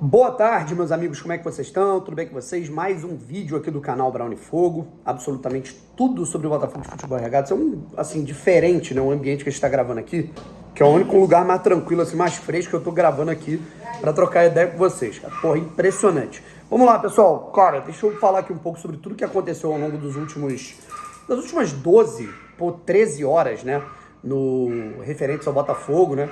Boa tarde, meus amigos, como é que vocês estão? Tudo bem com vocês? Mais um vídeo aqui do canal Brown Fogo, absolutamente tudo sobre o Botafogo de Futebol Regado. Isso é diferente, né? Um ambiente que a gente está gravando aqui, que é o único lugar mais tranquilo, assim, mais fresco que eu tô gravando aqui para trocar ideia com vocês, cara. Porra, impressionante. Vamos lá, pessoal. Cara, deixa eu falar aqui um pouco sobre tudo que aconteceu ao longo das últimas 12, 13 horas, né? No referente ao Botafogo, né?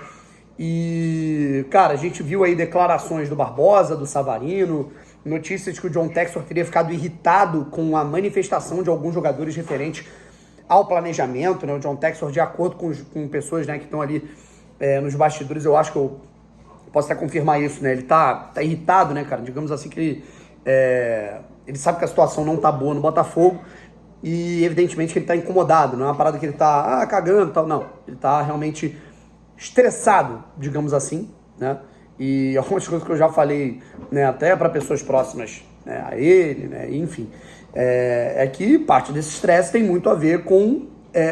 E, cara, a gente viu aí declarações do Barbosa, do Savarino, notícias de que o John Textor teria ficado irritado com a manifestação de alguns jogadores referente ao planejamento, né? O John Textor, de acordo com pessoas, né, que estão ali nos bastidores, eu acho que eu posso até confirmar isso, né? Ele tá irritado, né, cara? Digamos assim que ele sabe que a situação não tá boa no Botafogo e, evidentemente, que ele tá incomodado. Não é uma parada que ele tá cagando e tal, não. Ele tá realmente estressado, digamos assim, né? E algumas coisas que eu já falei, né, até para pessoas próximas, né, a ele, né, enfim, é que parte desse estresse tem muito a ver com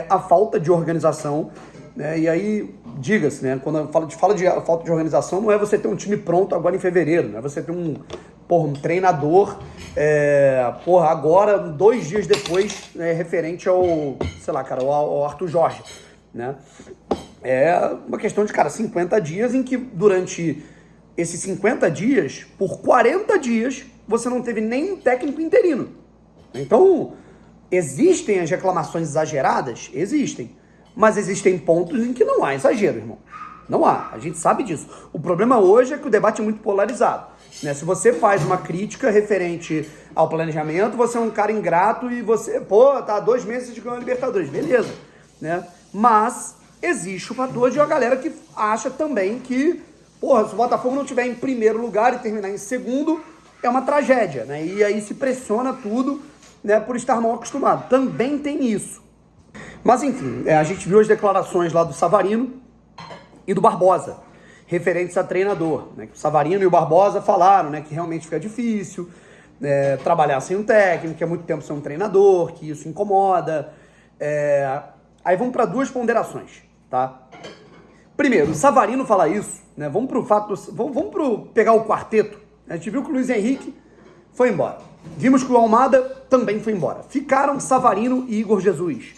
a falta de organização, né? E aí, diga-se, né, quando eu fala de falta de organização, não é você ter um time pronto agora em fevereiro, não é você ter um treinador, agora, 2 dias depois, né, referente ao, sei lá, cara, ao Arthur Jorge, né? É uma questão de, cara, 50 dias em que durante esses 50 dias, por 40 dias, você não teve nem um técnico interino. Então, existem as reclamações exageradas? Existem. Mas existem pontos em que não há exagero, irmão. Não há. A gente sabe disso. O problema hoje é que o debate é muito polarizado, né? Se você faz uma crítica referente ao planejamento, você é um cara ingrato e você, tá há 2 meses de ganhar a Libertadores. Beleza, né? Mas existe o fator de uma galera que acha também que, se o Botafogo não estiver em primeiro lugar e terminar em segundo, é uma tragédia, né? E aí se pressiona tudo, né, por estar mal acostumado. Também tem isso. Mas, enfim, a gente viu as declarações lá do Savarino e do Barbosa, referentes a treinador, né? Que o Savarino e o Barbosa falaram, né, que realmente fica difícil trabalhar sem um técnico, que é muito tempo sem um treinador, que isso incomoda. Aí vamos para 2 ponderações, tá? Primeiro, o Savarino fala isso, né? Vamos pegar o quarteto. A gente viu que o Luiz Henrique foi embora. Vimos que o Almada também foi embora. Ficaram Savarino e Igor Jesus,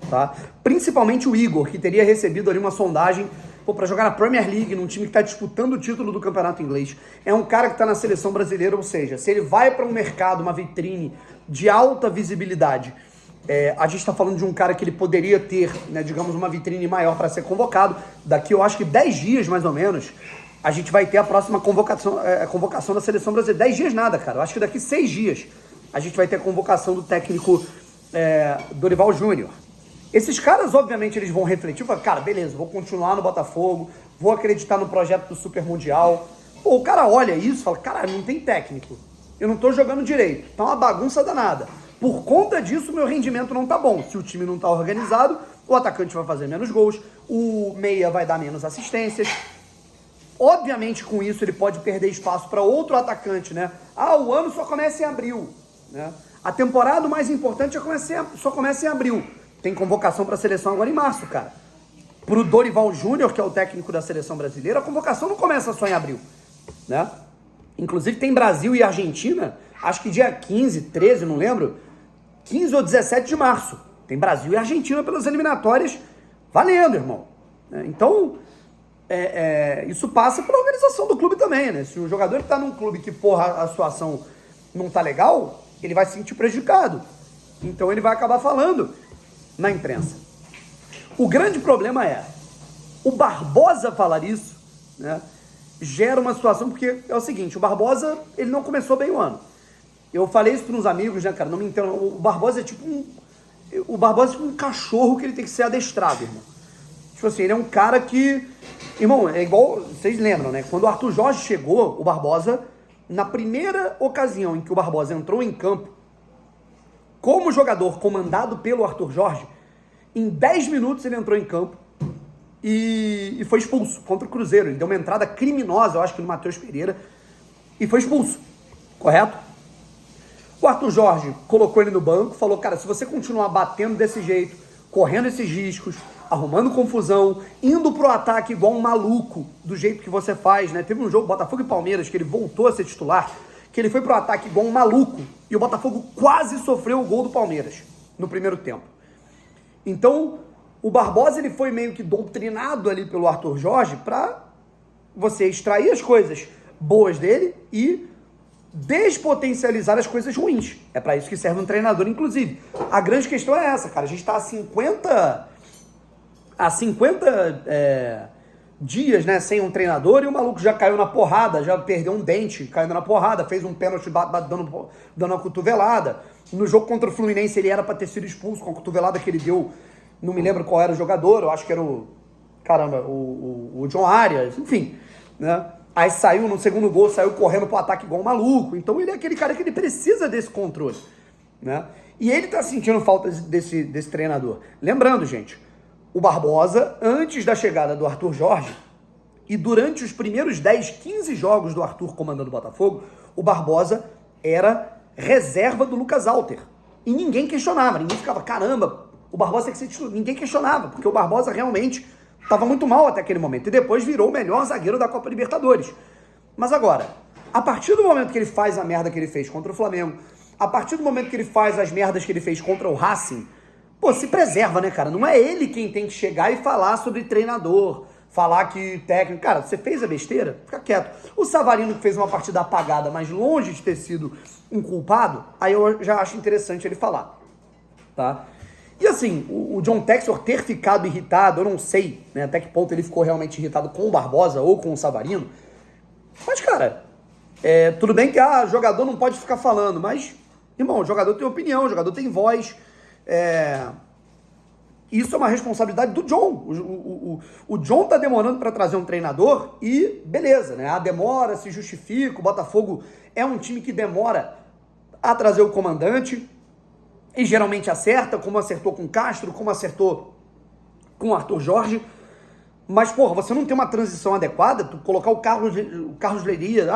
tá? Principalmente o Igor, que teria recebido ali uma sondagem para jogar na Premier League, num time que está disputando o título do campeonato inglês. É um cara que está na seleção brasileira, ou seja, se ele vai para um mercado, uma vitrine de alta visibilidade, a gente está falando de um cara que ele poderia ter, né, digamos, uma vitrine maior para ser convocado. Daqui, eu acho que 10 dias, mais ou menos, a gente vai ter a próxima convocação da seleção brasileira. 10 dias nada, cara. Eu acho que daqui 6 dias a gente vai ter a convocação do técnico Dorival Júnior. Esses caras, obviamente, eles vão refletir, falar, cara, beleza, vou continuar no Botafogo, vou acreditar no projeto do Super Mundial. O cara olha isso e fala, cara, não tem técnico, eu não tô jogando direito, tá uma bagunça danada. Por conta disso, meu rendimento não tá bom. Se o time não tá organizado, o atacante vai fazer menos gols, o meia vai dar menos assistências. Obviamente, com isso, ele pode perder espaço para outro atacante, né? O ano só começa em abril, né? A temporada mais importante só começa em abril. Tem convocação para a seleção agora em março, cara. Pro Dorival Júnior, que é o técnico da seleção brasileira, a convocação não começa só em abril, né? Inclusive, tem Brasil e Argentina, acho que dia 15, 13, não lembro, 15 ou 17 de março. Tem Brasil e Argentina pelas eliminatórias valendo, irmão. Então, isso passa pela organização do clube também, né? Se o jogador está num clube que, a situação não tá legal, ele vai se sentir prejudicado. Então, ele vai acabar falando na imprensa. O grande problema o Barbosa falar isso, né, gera uma situação, porque é o seguinte, o Barbosa, ele não começou bem o ano. Eu falei isso para uns amigos, né, cara, não me entendam. O Barbosa é tipo um cachorro que ele tem que ser adestrado, irmão. Tipo assim, ele é um cara que, irmão, é igual, vocês lembram, né? Quando o Arthur Jorge chegou, o Barbosa, na primeira ocasião em que o Barbosa entrou em campo, como jogador comandado pelo Arthur Jorge, em 10 minutos ele entrou em campo e foi expulso contra o Cruzeiro. Ele deu uma entrada criminosa, eu acho que no Matheus Pereira, e foi expulso, correto? O Arthur Jorge colocou ele no banco, falou, cara, se você continuar batendo desse jeito, correndo esses riscos, arrumando confusão, indo pro ataque igual um maluco, do jeito que você faz, né? Teve um jogo, Botafogo e Palmeiras, que ele voltou a ser titular, que ele foi pro ataque igual um maluco, e o Botafogo quase sofreu o gol do Palmeiras no primeiro tempo. Então, o Barbosa, ele foi meio que doutrinado ali pelo Arthur Jorge pra você extrair as coisas boas dele e despotencializar as coisas ruins. É para isso que serve um treinador, inclusive. A grande questão é essa, cara. A gente está há 50 dias, né, sem um treinador, e o maluco já caiu na porrada, já perdeu um dente caindo na porrada, fez um pênalti dando uma cotovelada. No jogo contra o Fluminense ele era para ter sido expulso com a cotovelada que ele deu, não me lembro qual era o jogador, eu acho que era o John Arias, enfim, né? Aí saiu no segundo gol, saiu correndo pro ataque igual um maluco. Então ele é aquele cara que ele precisa desse controle, né? E ele tá sentindo falta desse treinador. Lembrando, gente, o Barbosa, antes da chegada do Arthur Jorge, e durante os primeiros 10, 15 jogos do Arthur comandando o Botafogo, o Barbosa era reserva do Lucas Alter. E ninguém questionava, ninguém ficava, caramba, o Barbosa tem que ser titular. Ninguém questionava, porque o Barbosa realmente estava muito mal até aquele momento. E depois virou o melhor zagueiro da Copa Libertadores. Mas agora, a partir do momento que ele faz a merda que ele fez contra o Flamengo, a partir do momento que ele faz as merdas que ele fez contra o Racing, pô, se preserva, né, cara? Não é ele quem tem que chegar e falar sobre treinador, falar que técnico... Cara, você fez a besteira? Fica quieto. O Savarino, que fez uma partida apagada, mas longe de ter sido um culpado, aí eu já acho interessante ele falar, tá? E assim, o John Textor ter ficado irritado, eu não sei, né, até que ponto ele ficou realmente irritado com o Barbosa ou com o Savarino, mas, cara, tudo bem que jogador não pode ficar falando, mas, irmão, o jogador tem opinião, o jogador tem voz, isso é uma responsabilidade do John. O John tá demorando para trazer um treinador e beleza, né? A demora se justifica, o Botafogo é um time que demora a trazer o comandante e geralmente acerta, como acertou com o Castro, como acertou com o Arthur Jorge. Mas, porra, você não tem uma transição adequada, tu colocar o Carlos Leiria,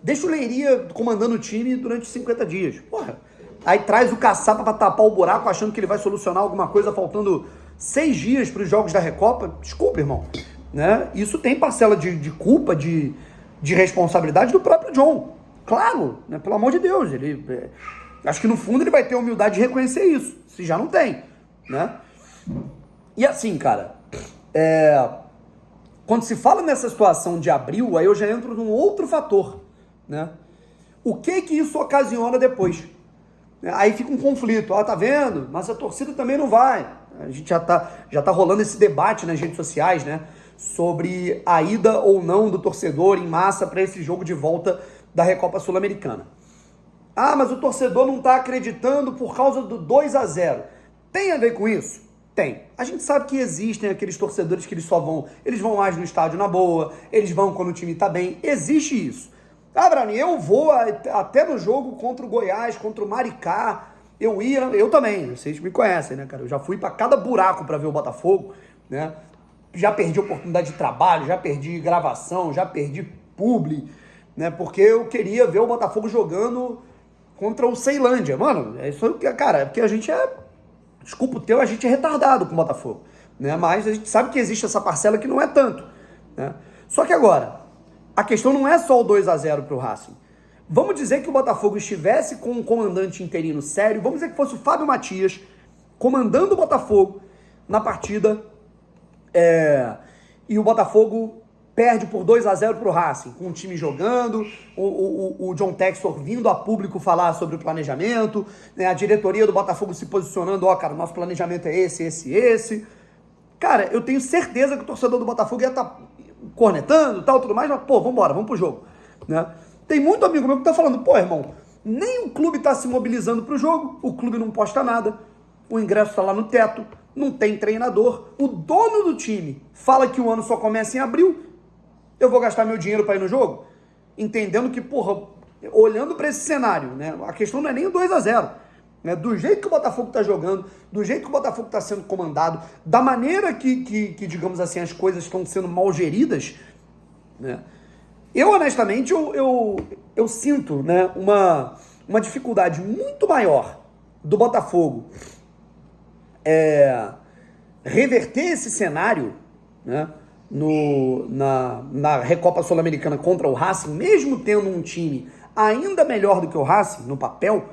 deixa o Leiria comandando o time durante 50 dias. Porra, aí traz o Caçapa pra tapar o buraco, achando que ele vai solucionar alguma coisa faltando 6 dias para os jogos da Recopa. Desculpa, irmão. Né? Isso tem parcela de culpa, de responsabilidade do próprio John. Claro, né? Pelo amor de Deus. Acho que no fundo ele vai ter a humildade de reconhecer isso, se já não tem, né? E assim, cara, quando se fala nessa situação de abril, aí eu já entro num outro fator, né? O que isso ocasiona depois? Aí fica um conflito, tá vendo? Mas a torcida também não vai. A gente já tá rolando esse debate nas redes sociais, né? Sobre a ida ou não do torcedor em massa para esse jogo de volta da Recopa Sul-Americana. Mas o torcedor não tá acreditando por causa do 2-0. Tem a ver com isso? Tem. A gente sabe que existem aqueles torcedores que eles vão mais no estádio na boa, eles vão quando o time tá bem. Existe isso. Brani, eu vou até no jogo contra o Goiás, contra o Maricá, eu também, vocês me conhecem, né, cara? Eu já fui pra cada buraco pra ver o Botafogo, né? Já perdi oportunidade de trabalho, já perdi gravação, já perdi publi, né? Porque eu queria ver o Botafogo jogando contra o Ceilândia. Mano, isso, cara, é porque a gente desculpa o a gente é retardado com o Botafogo, né? Mas a gente sabe que existe essa parcela que não é tanto, né? Só que agora, a questão não é só o 2-0 pro Racing. Vamos dizer que o Botafogo estivesse com um comandante interino sério, vamos dizer que fosse o Fábio Matias comandando o Botafogo na partida, e o Botafogo perde por 2-0 pro Racing, com o time jogando, o John Textor vindo a público falar sobre o planejamento, né, a diretoria do Botafogo se posicionando, cara, nosso planejamento é esse. Cara, eu tenho certeza que o torcedor do Botafogo ia estar cornetando, tudo mais, mas, vambora, vamos pro jogo, né? Tem muito amigo meu que tá falando, irmão, nem o clube tá se mobilizando pro jogo, o clube não posta nada, o ingresso tá lá no teto, não tem treinador, o dono do time fala que o ano só começa em abril, eu vou gastar meu dinheiro para ir no jogo? Entendendo que, olhando para esse cenário, né, a questão não é nem o 2-0, né, do jeito que o Botafogo tá jogando, do jeito que o Botafogo tá sendo comandado, da maneira que digamos assim, as coisas estão sendo mal geridas, né, eu honestamente, eu sinto, né, uma dificuldade muito maior do Botafogo reverter esse cenário, né, na Recopa Sul-Americana contra o Racing, mesmo tendo um time ainda melhor do que o Racing no papel,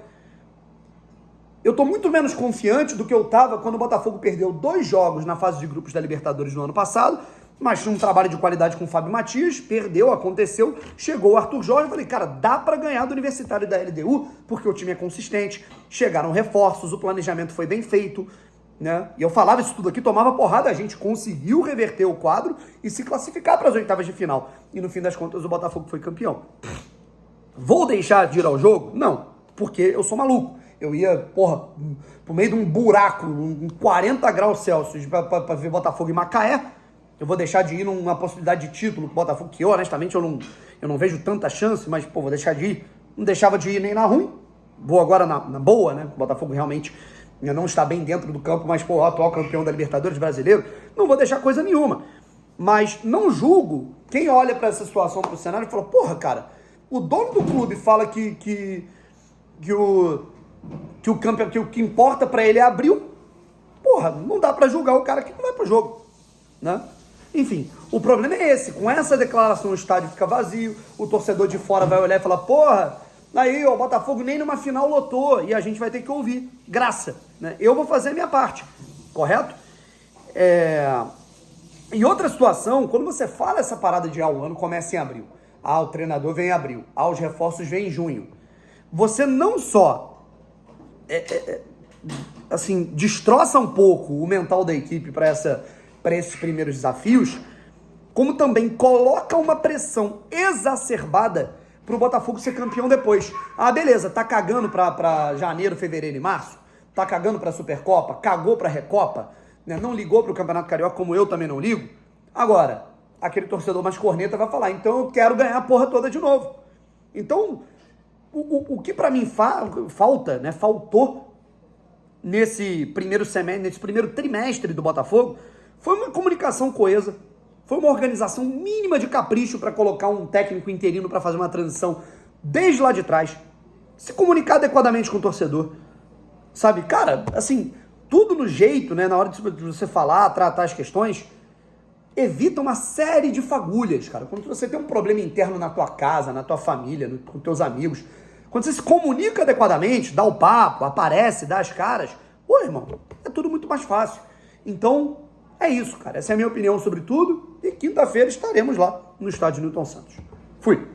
eu tô muito menos confiante do que eu tava quando o Botafogo perdeu 2 jogos na fase de grupos da Libertadores no ano passado, mas tinha um trabalho de qualidade com o Fábio Matias, perdeu, aconteceu, chegou o Arthur Jorge, eu falei, cara, dá pra ganhar do Universitário e da LDU, porque o time é consistente, chegaram reforços, o planejamento foi bem feito, né? E eu falava isso tudo aqui, tomava porrada, a gente conseguiu reverter o quadro e se classificar para as oitavas de final. E no fim das contas o Botafogo foi campeão. Vou deixar de ir ao jogo? Não, porque eu sou maluco. Eu ia, pro meio de um buraco, em 40 graus Celsius, pra ver Botafogo e Macaé. Eu vou deixar de ir numa possibilidade de título com o Botafogo, que eu, honestamente, eu não vejo tanta chance, mas, vou deixar de ir. Não deixava de ir nem na ruim. Vou agora na boa, né? O Botafogo realmente não está bem dentro do campo, mas, atual campeão da Libertadores brasileiro. Não vou deixar coisa nenhuma. Mas não julgo quem olha pra essa situação, pro cenário e fala, cara, o dono do clube fala que o que importa pra ele é abril. Não dá pra julgar o cara que não vai pro jogo, né? Enfim, o problema é esse. Com essa declaração o estádio fica vazio, o torcedor de fora vai olhar e falar, aí o Botafogo nem numa final lotou, e a gente vai ter que ouvir. Graça, né? Eu vou fazer a minha parte, correto? E outra situação, quando você fala essa parada de o ano começa em abril, o treinador vem em abril, os reforços vêm em junho, você não só destroça um pouco o mental da equipe para esses primeiros desafios, como também coloca uma pressão exacerbada pro Botafogo ser campeão depois. Beleza, tá cagando pra janeiro, fevereiro e março, tá cagando pra Supercopa, cagou pra Recopa, né? Não ligou pro Campeonato Carioca, como eu também não ligo. Agora, aquele torcedor mais corneta vai falar, então eu quero ganhar a porra toda de novo. Então, o que pra mim faltou nesse primeiro semestre, nesse primeiro trimestre do Botafogo, foi uma comunicação coesa, foi uma organização mínima de capricho para colocar um técnico interino para fazer uma transição desde lá de trás, se comunicar adequadamente com o torcedor, sabe? Cara, tudo no jeito, né? Na hora de você falar, tratar as questões, evita uma série de fagulhas, cara. Quando você tem um problema interno na tua casa, na tua família, com teus amigos, quando você se comunica adequadamente, dá o papo, aparece, dá as caras, irmão, é tudo muito mais fácil. Então, é isso, cara. Essa é a minha opinião sobre tudo. E quinta-feira estaremos lá no estádio Newton Santos. Fui.